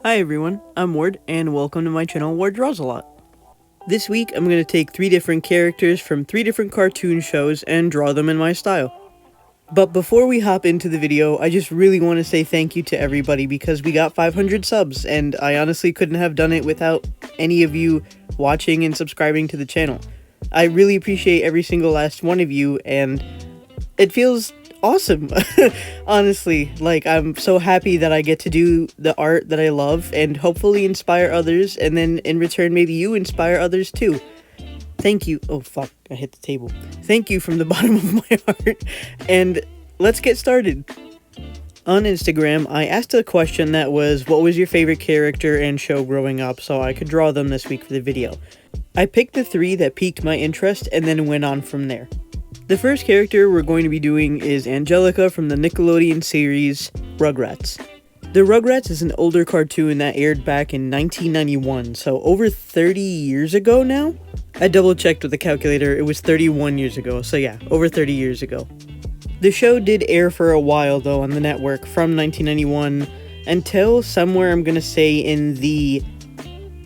Hi everyone, I'm Ward, and welcome to my channel, Ward Draws A Lot. This week, I'm going to take 3 different characters from 3 different cartoon shows and draw them in my style. But before we hop into the video, I just really want to say thank you to everybody because we got 500 subs, and I honestly couldn't have done it without any of you watching and subscribing to the channel. I really appreciate every single last one of you, and it feels awesome. Honestly, like, I'm so happy that I get to do the art that I love and hopefully inspire others, and then in return maybe you inspire others too. Thank you. Oh fuck, I hit the table. Thank you from the bottom of my heart, and let's get started. On Instagram, I asked a question that was, what was your favorite character and show growing up, so I could draw them this week for the video. I picked the 3 that piqued my interest and then went on from there. The first character we're going to be doing is Angelica from the Nickelodeon series Rugrats. The Rugrats is an older cartoon that aired back in 1991, so over 30 years ago now? I double checked with the calculator, it was 31 years ago, so yeah, over 30 years ago. The show did air for a while though on the network from 1991 until somewhere I'm gonna say in the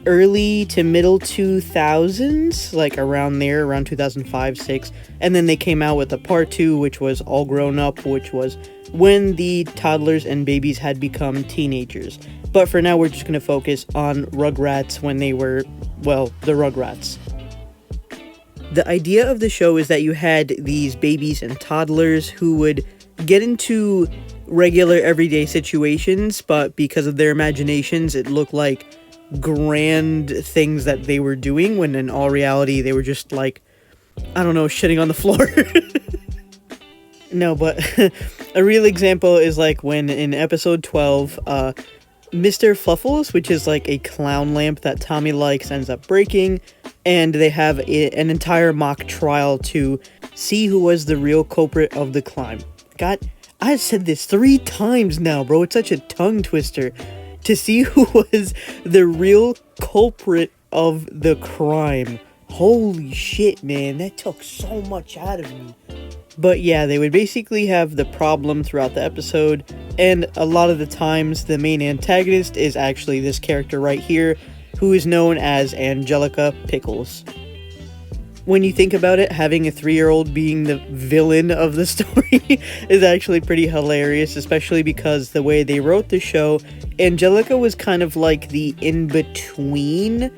early to middle 2000s, like around there, around 2005-6, and then they came out with a part 2, which was All Grown Up, which was when the toddlers and babies had become teenagers. But for now, we're just going to focus on Rugrats when they were, well, the Rugrats. The idea of the show is that you had these babies and toddlers who would get into regular everyday situations, but because of their imaginations, it looked like grand things that they were doing, when in all reality they were just like, I don't know, shitting on the floor. No, but a real example is like when in episode 12, Mr. Fluffles, which is like a clown lamp that Tommy likes, ends up breaking, and they have an entire mock trial to see who was the real culprit of the crime. God, I've said this 3 times now, bro. It's such a tongue twister. To see who was the real culprit of the crime. Holy shit, man, that took so much out of me. But yeah, they would basically have the problem throughout the episode, and a lot of the times the main antagonist is actually this character right here, who is known as Angelica Pickles. When you think about it, having a 3-year-old being the villain of the story is actually pretty hilarious, especially because the way they wrote the show, Angelica was kind of like the in-between,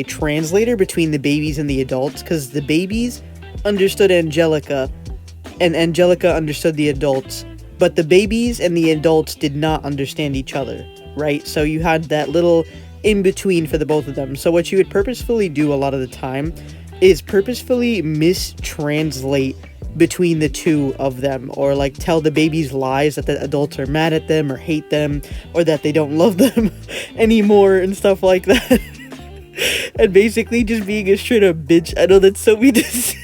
translator between the babies and the adults, because the babies understood Angelica, and Angelica understood the adults, but the babies and the adults did not understand each other, right? So you had that little in-between for the both of them. So what you would purposefully do a lot of the time is purposefully mistranslate between the two of them, or like tell the babies lies that the adults are mad at them or hate them, or that they don't love them anymore and stuff like that. And basically just being a straight up bitch. I know that's so mean to say,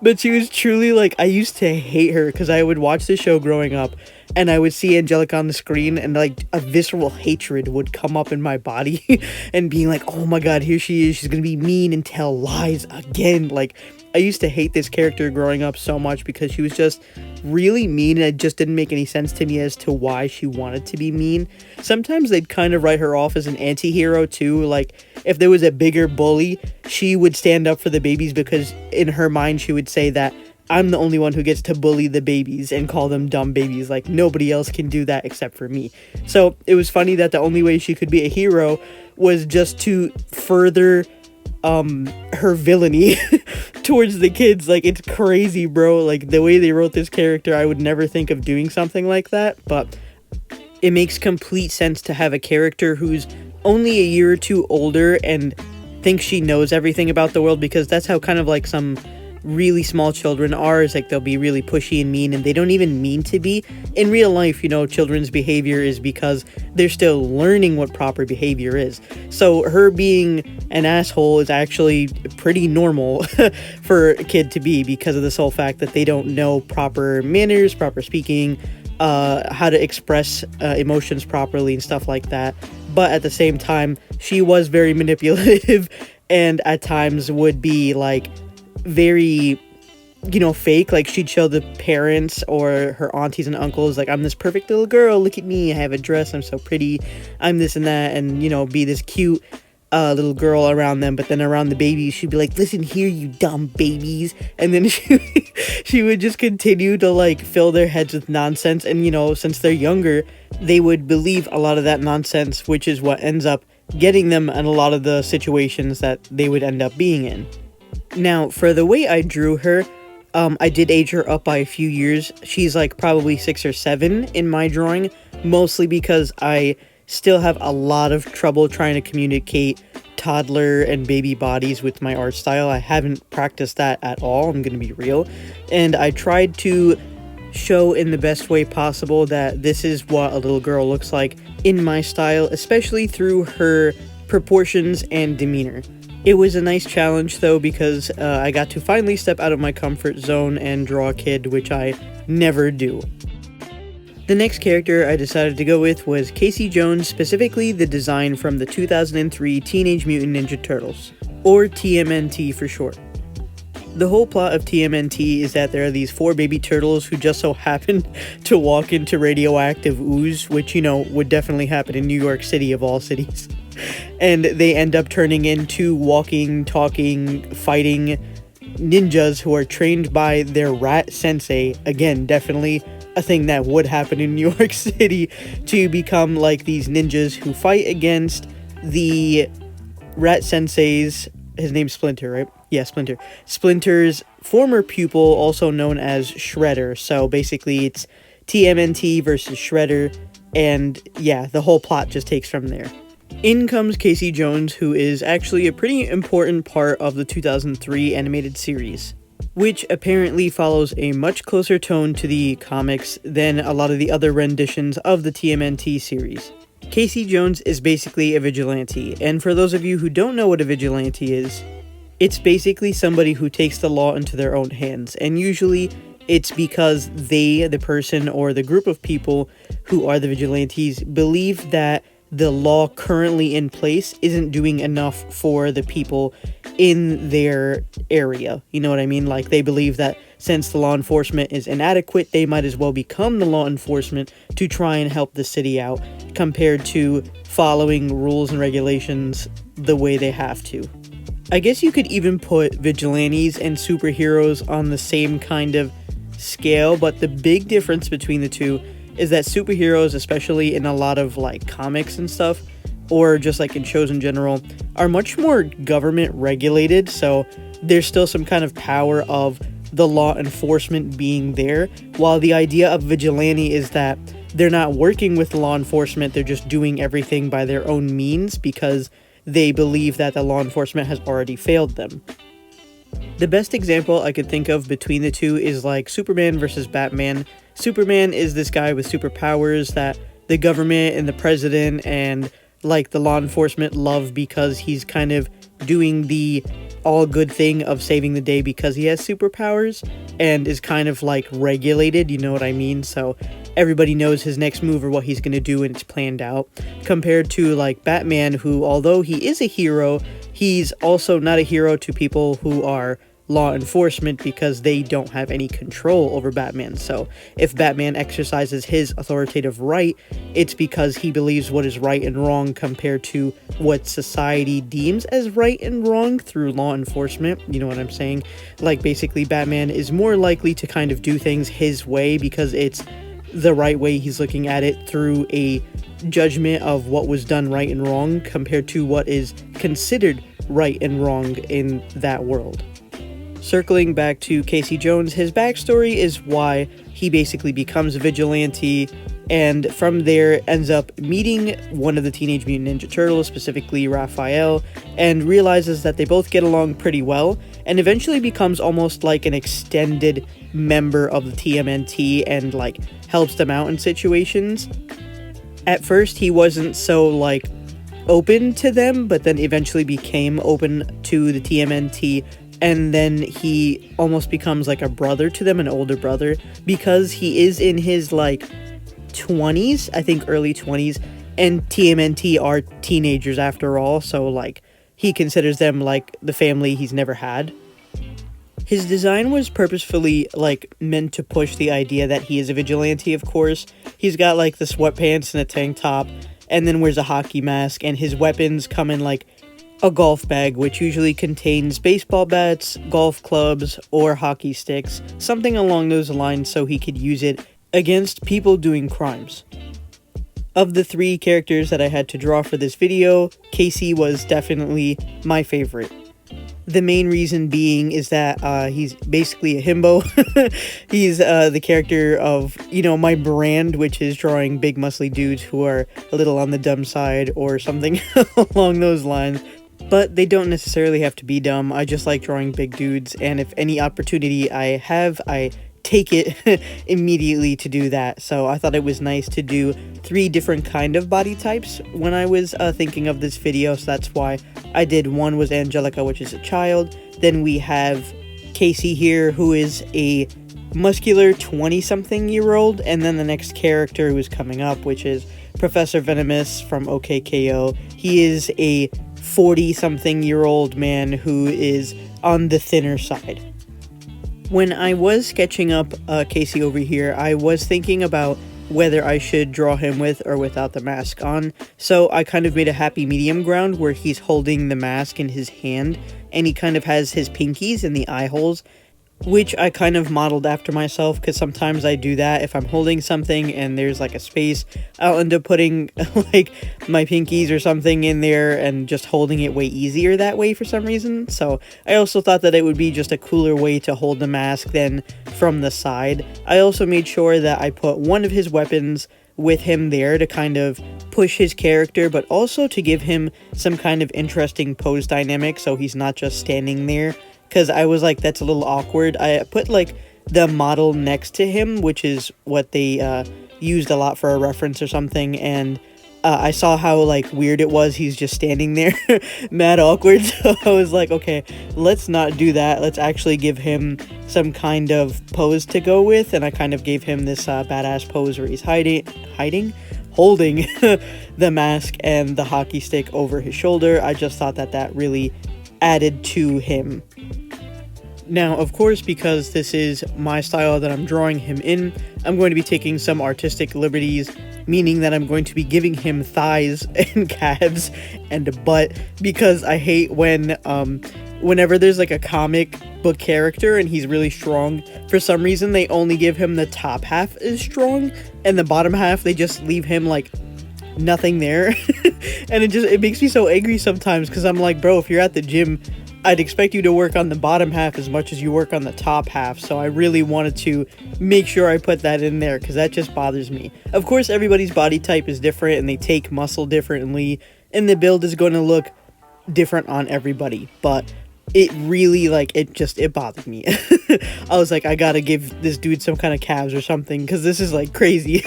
but she was truly like, I used to hate her because I would watch the show growing up and I would see Angelica on the screen, and like a visceral hatred would come up in my body and being like, oh my god, here she is, she's gonna be mean and tell lies again. Like, I used to hate this character growing up so much because she was just really mean, and it just didn't make any sense to me as to why she wanted to be mean. Sometimes they'd kind of write her off as an anti-hero too, like if there was a bigger bully, she would stand up for the babies because in her mind she would say that I'm the only one who gets to bully the babies and call them dumb babies, like nobody else can do that except for me. So it was funny that the only way she could be a hero was just to further her villainy towards the kids. Like, it's crazy, bro. Like, the way they wrote this character, I would never think of doing something like that, but it makes complete sense to have a character who's only a year or 2 older and thinks she knows everything about the world, because that's how kind of like some really small children are, is like they'll be really pushy and mean, and they don't even mean to be. In real life, you know, children's behavior is because they're still learning what proper behavior is. So her being an asshole is actually pretty normal for a kid to be, because of the sole fact that they don't know proper manners, proper speaking, how to express emotions properly and stuff like that. But at the same time, she was very manipulative and at times would be like very fake. Like, she'd show the parents or her aunties and uncles, like, I'm this perfect little girl, look at me, I have a dress, I'm so pretty, I'm this and that, and, be this cute little girl around them. But then around the babies, she'd be like, listen here, you dumb babies. And then she would just continue to, like, fill their heads with nonsense. And, since they're younger, they would believe a lot of that nonsense, which is what ends up getting them in a lot of the situations that they would end up being in. Now, for the way I drew her, I did age her up by a few years. She's like probably 6 or 7 in my drawing, mostly because I still have a lot of trouble trying to communicate toddler and baby bodies with my art style. I haven't practiced that at all, I'm gonna be real. And I tried to show in the best way possible that this is what a little girl looks like in my style, especially through her proportions and demeanor. It was a nice challenge, though, because I got to finally step out of my comfort zone and draw a kid, which I never do. The next character I decided to go with was Casey Jones, specifically the design from the 2003 Teenage Mutant Ninja Turtles, or TMNT for short. The whole plot of TMNT is that there are these 4 baby turtles who just so happen to walk into radioactive ooze, which, would definitely happen in New York City of all cities. And they end up turning into walking, talking, fighting ninjas who are trained by their rat sensei. Again, definitely a thing that would happen in New York City, to become like these ninjas who fight against the rat sensei's, his name's Splinter, right? Yeah, Splinter. Splinter's former pupil, also known as Shredder. So basically it's TMNT versus Shredder, and yeah, the whole plot just takes from there. In comes Casey Jones, who is actually a pretty important part of the 2003 animated series, which apparently follows a much closer tone to the comics than a lot of the other renditions of the TMNT series. Casey Jones is basically a vigilante, and for those of you who don't know what a vigilante is, it's basically somebody who takes the law into their own hands, and usually it's because they, the person or the group of people who are the vigilantes, believe that the law currently in place isn't doing enough for the people in their area. You know what I mean? Like, they believe that since the law enforcement is inadequate, they might as well become the law enforcement to try and help the city out, compared to following rules and regulations the way they have to. I guess you could even put vigilantes and superheroes on the same kind of scale, but the big difference between the two is that superheroes, especially in a lot of like comics and stuff, or just like in shows in general, are much more government regulated, so there's still some kind of power of the law enforcement being there, while the idea of vigilante is that they're not working with law enforcement, they're just doing everything by their own means because they believe that the law enforcement has already failed them. The best example I could think of between the two is like Superman versus Batman. Superman is this guy with superpowers that the government and the president and like the law enforcement love because he's kind of doing the all good thing of saving the day because he has superpowers and is kind of like regulated, you know what I mean? So everybody knows his next move or what he's going to do and it's planned out, compared to like Batman, who, although he is a hero, he's also not a hero to people who are law enforcement because they don't have any control over Batman. So if Batman exercises his authoritative right, it's because he believes what is right and wrong compared to what society deems as right and wrong through law enforcement. You know what I'm saying? Like, basically Batman is more likely to kind of do things his way because it's the right way. He's looking at it through a judgment of what was done right and wrong compared to what is considered right and wrong in that world. Circling back to Casey Jones, his backstory is why he basically becomes a vigilante, and from there ends up meeting one of the Teenage Mutant Ninja Turtles, specifically Raphael, and realizes that they both get along pretty well, and eventually becomes almost like an extended member of the TMNT and like helps them out in situations. At first he wasn't so like open to them, but then eventually became open to the TMNT, and then he almost becomes like a brother to them, an older brother, because he is in his like 20s, I think early 20s, and TMNT are teenagers after all, so like he considers them like the family he's never had. His design was purposefully, like, meant to push the idea that he is a vigilante, of course. He's got, like, the sweatpants and a tank top, and then wears a hockey mask, and his weapons come in, like, a golf bag, which usually contains baseball bats, golf clubs, or hockey sticks, something along those lines so he could use it against people doing crimes. Of the 3 characters that I had to draw for this video, Casey was definitely my favorite. The main reason being is that he's basically a himbo. He's the character of, my brand, which is drawing big muscly dudes who are a little on the dumb side or something along those lines. But they don't necessarily have to be dumb. I just like drawing big dudes, and if any opportunity I have, I take it immediately to do that. So I thought it was nice to do 3 different kind of body types when I was thinking of this video, so that's why I did. One was Angelica, which is a child. Then we have Casey here, who is a muscular 20-something-year-old, and then the next character who is coming up, which is Professor Venomous from OKKO. He is a 40-something-year-old man who is on the thinner side. When I was sketching up Casey over here, I was thinking about whether I should draw him with or without the mask on, so I kind of made a happy medium ground where he's holding the mask in his hand, and he kind of has his pinkies in the eye holes, which I kind of modeled after myself, because sometimes I do that. If I'm holding something and there's like a space, I'll end up putting like my pinkies or something in there and just holding it way easier that way for some reason. So I also thought that it would be just a cooler way to hold the mask than from the side. I also made sure that I put one of his weapons with him there to kind of push his character, but also to give him some kind of interesting pose dynamic so he's not just standing there. Because I was like, that's a little awkward. I put, like, the model next to him, which is what they used a lot for a reference or something, and I saw how, like, weird it was. He's just standing there, mad awkward, so I was like, okay, let's not do that. Let's actually give him some kind of pose to go with, and I kind of gave him this badass pose where he's holding the mask and the hockey stick over his shoulder. I just thought that that really added to him. Now, of course, because this is my style that I'm drawing him in, I'm going to be taking some artistic liberties, meaning that I'm going to be giving him thighs and calves and a butt, because I hate when, whenever there's like a comic book character and he's really strong, for some reason they only give him the top half is strong, and the bottom half they just leave him like nothing there. And it makes me so angry sometimes, because I'm like, bro, if you're at the gym, I'd expect you to work on the bottom half as much as you work on the top half, so I really wanted to make sure I put that in there, because that just bothers me. Of course, everybody's body type is different, and they take muscle differently, and the build is going to look different on everybody, but it really, like, it bothered me. I was like, I gotta give this dude some kind of calves or something, because this is, like, crazy.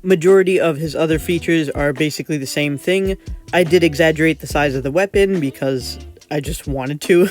Majority of his other features are basically the same thing. I did exaggerate the size of the weapon because I just wanted to.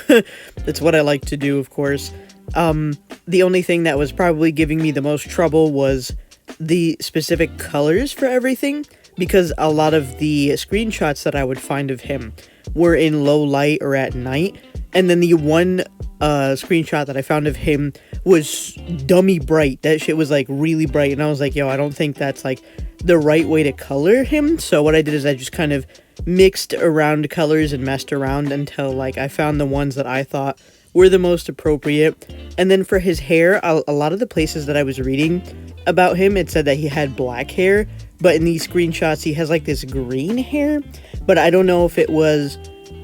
That's what I like to do, of course. The only thing that was probably giving me the most trouble was the specific colors for everything, because a lot of the screenshots that I would find of him were in low light or at night, and then the one screenshot that I found of him was dummy bright. That shit was like really bright, and I was like, yo, I don't think that's like the right way to color him. So what I did is I just kind of mixed around colors and messed around until like I found the ones that I thought were the most appropriate. And then for his hair, a lot of the places that I was reading about him, it said that he had black hair, but in these screenshots he has like this green hair, but I don't know if it was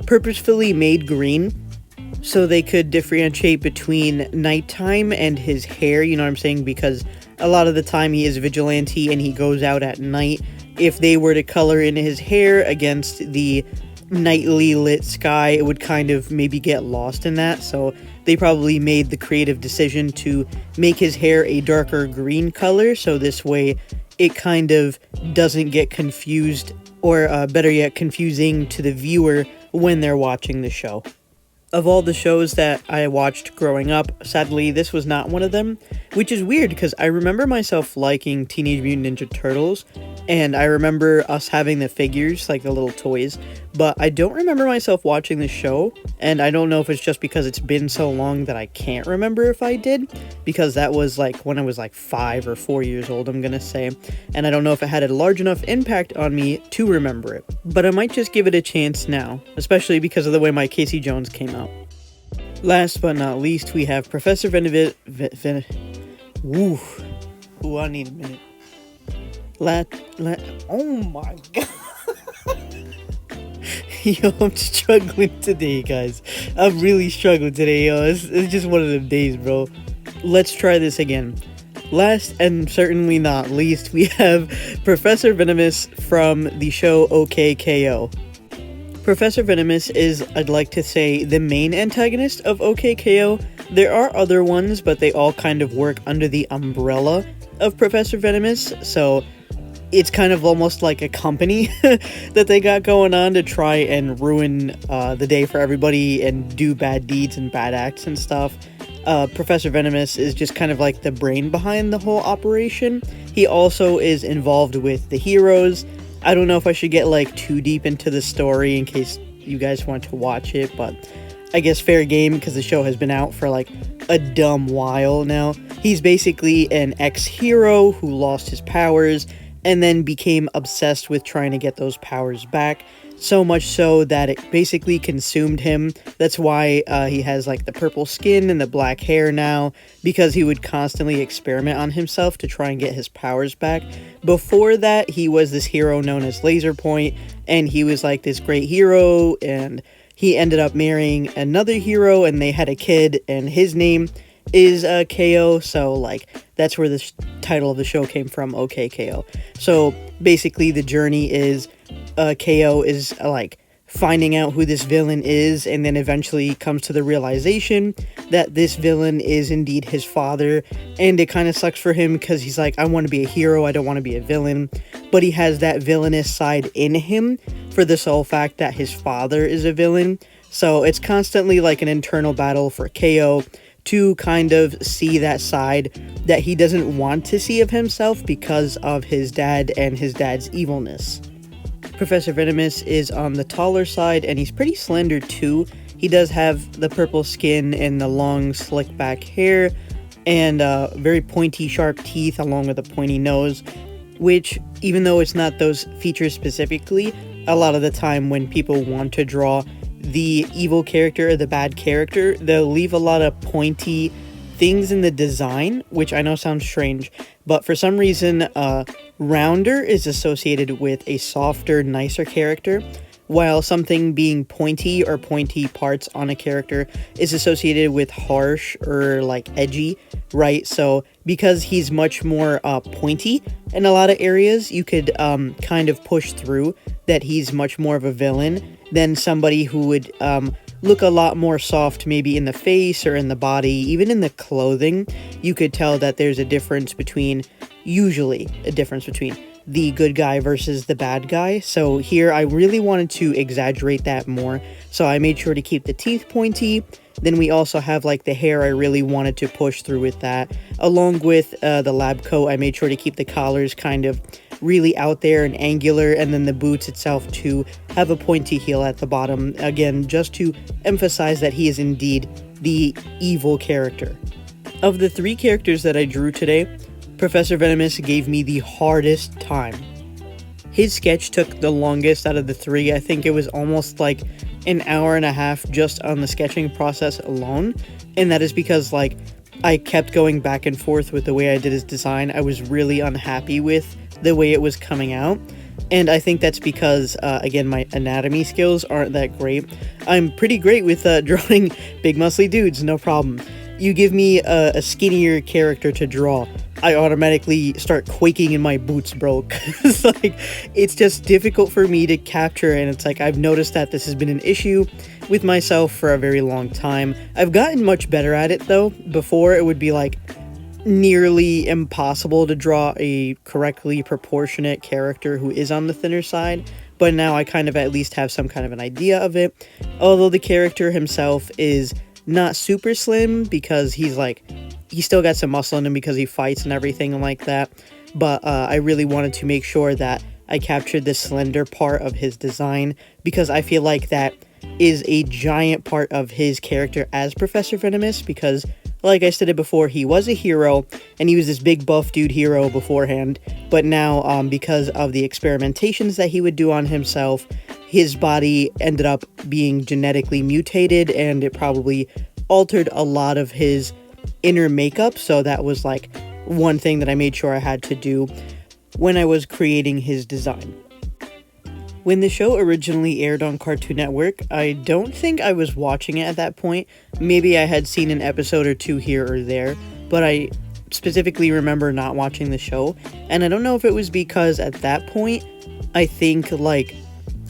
purposefully made green so they could differentiate between nighttime and his hair, you know what I'm saying, because a lot of the time he is a vigilante and he goes out at night. If they were to color in his hair against the nightly lit sky, it would kind of maybe get lost in that, so they probably made the creative decision to make his hair a darker green color, so this way it kind of doesn't get confused, or better yet, confusing to the viewer when they're watching the show. Of all the shows that I watched growing up, sadly, this was not one of them, which is weird because I remember myself liking Teenage Mutant Ninja Turtles, and I remember us having the figures, like the little toys, but I don't remember myself watching the show, and I don't know if it's just because it's been so long that I can't remember if I did, because that was like when I was like 5 or 4 years old, I'm gonna say, and I don't know if it had a large enough impact on me to remember it, but I might just give it a chance now, especially because of the way my Casey Jones came out. Last but not least, we have Professor Venomous. Ooh, I need a minute. Oh my god. Yo, I'm struggling today, guys. I'm really struggling today, yo. It's just one of them days, bro. Let's try this again. Last and certainly not least, we have Professor Venomous from the show OKKO. Professor Venomous is, I'd like to say, the main antagonist of OKKO. There are other ones, but they all kind of work under the umbrella of Professor Venomous, so it's kind of almost like a company that they got going on to try and ruin the day for everybody and do bad deeds and bad acts and stuff. Professor Venomous is just kind of like the brain behind the whole operation. He also is involved with the heroes. I don't know if I should get like too deep into the story in case you guys want to watch it, but I guess fair game because the show has been out for like a dumb while now. He's basically an ex-hero who lost his powers and then became obsessed with trying to get those powers back. So much so that it basically consumed him. That's why he has like the purple skin and the black hair now, because he would constantly experiment on himself to try and get his powers back. Before that, he was this hero known as Laser Point, and he was like this great hero, and he ended up marrying another hero, and they had a kid, and his name is KO, so like that's where the title of the show came from, OKKO. So basically the journey is KO is like finding out who this villain is, and then eventually comes to the realization that this villain is indeed his father, and it kind of sucks for him because he's like, I want to be a hero, I don't want to be a villain, but he has that villainous side in him for the sole fact that his father is a villain. So it's constantly like an internal battle for KO to kind of see that side that he doesn't want to see of himself because of his dad and his dad's evilness. Professor Venomous is on the taller side, and he's pretty slender too. He does have the purple skin and the long slick back hair and very pointy sharp teeth along with a pointy nose, which, even though it's not those features specifically, a lot of the time when people want to draw the evil character or the bad character, they'll leave a lot of pointy things in the design, which I know sounds strange, but for some reason rounder is associated with a softer, nicer character, while something being pointy or pointy parts on a character is associated with harsh or like edgy, right? So because he's much more pointy in a lot of areas, you could kind of push through that he's much more of a villain than somebody who would look a lot more soft, maybe in the face or in the body, even in the clothing. You could tell that there's a difference between, usually a difference between the good guy versus the bad guy. So here I really wanted to exaggerate that more, so I made sure to keep the teeth pointy. Then we also have like the hair, I really wanted to push through with that. Along with the lab coat, I made sure to keep the collars kind of really out there and angular, and then the boots itself to have a pointy heel at the bottom, again just to emphasize that he is indeed the evil character. Of the 3 characters that I drew today, Professor Venomous gave me the hardest time. His sketch took the longest out of the 3. I think it was almost like an hour and a half just on the sketching process alone, and that is because like I kept going back and forth with the way I did his design. I was really unhappy with the way it was coming out, and I think that's because again, my anatomy skills aren't that great. I'm pretty great with drawing big muscly dudes, no problem. You give me a skinnier character to draw, I automatically start quaking in my boots, bro. It's like, it's just difficult for me to capture, and it's like I've noticed that this has been an issue with myself for a very long time. I've gotten much better at it though. Before, it would be like nearly impossible to draw a correctly proportionate character who is on the thinner side, but now I kind of at least have some kind of an idea of it. Although the character himself is not super slim, because he's still got some muscle in him because he fights and everything like that, but I really wanted to make sure that I captured the slender part of his design because I feel like that is a giant part of his character as Professor Venomous, because like I stated before, he was a hero, and he was this big buff dude hero beforehand, but now, because of the experimentations that he would do on himself, his body ended up being genetically mutated, and it probably altered a lot of his inner makeup, so that was like one thing that I made sure I had to do when I was creating his design. When the show originally aired on Cartoon Network, I don't think I was watching it at that point. Maybe I had seen an episode or two here or there, but I specifically remember not watching the show. And I don't know if it was because at that point, I think like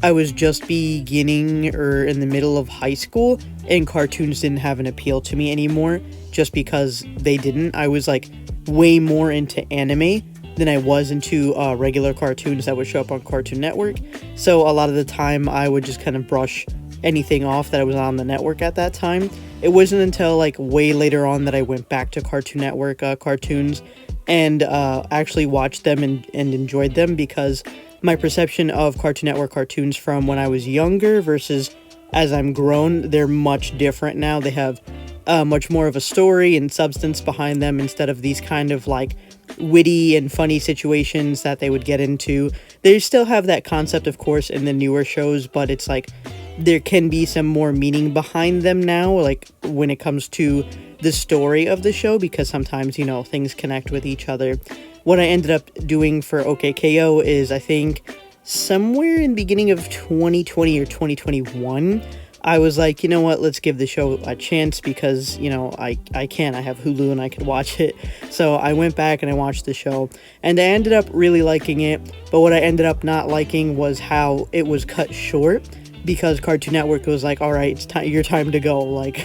I was just beginning or in the middle of high school, and cartoons didn't have an appeal to me anymore just because they didn't. I was like way more into anime than I was into regular cartoons that would show up on Cartoon Network. So a lot of the time I would just kind of brush anything off that was on the network at that time. It wasn't until like way later on that I went back to Cartoon Network cartoons and actually watched them and enjoyed them, because my perception of Cartoon Network cartoons from when I was younger versus as I'm grown, they're much different now. They have much more of a story and substance behind them instead of these kind of like witty and funny situations that they would get into. They still have that concept, of course, in the newer shows, but it's like there can be some more meaning behind them now, like when it comes to the story of the show, because sometimes, you know, things connect with each other. What I ended up doing for OKKO is, I think, somewhere in the beginning of 2020 or 2021, I was like, you know what, let's give the show a chance, because, you know, I can. I have Hulu and I could watch it. So I went back and I watched the show, and I ended up really liking it. But what I ended up not liking was how it was cut short, because Cartoon Network was like, all right, it's time, your time to go. Like,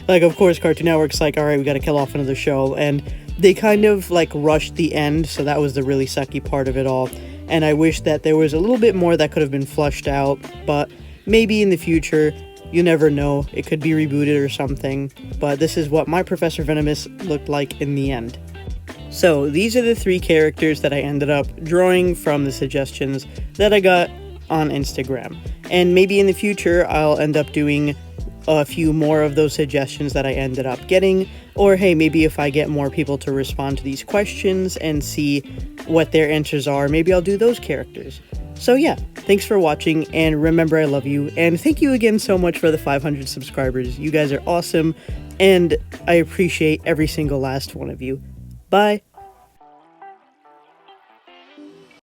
like, of course, Cartoon Network's like, all right, we got to kill off another show. And they kind of like rushed the end. So that was the really sucky part of it all. And I wish that there was a little bit more that could have been flushed out, but maybe in the future, you never know, it could be rebooted or something. But this is what my Professor Venomous looked like in the end. So these are the 3 characters that I ended up drawing from the suggestions that I got on Instagram. And maybe in the future, I'll end up doing a few more of those suggestions that I ended up getting. Or hey, maybe if I get more people to respond to these questions and see what their answers are, maybe I'll do those characters. So yeah, thanks for watching, and remember, I love you, and thank you again so much for the 500 subscribers. You guys are awesome, and I appreciate every single last one of you. Bye!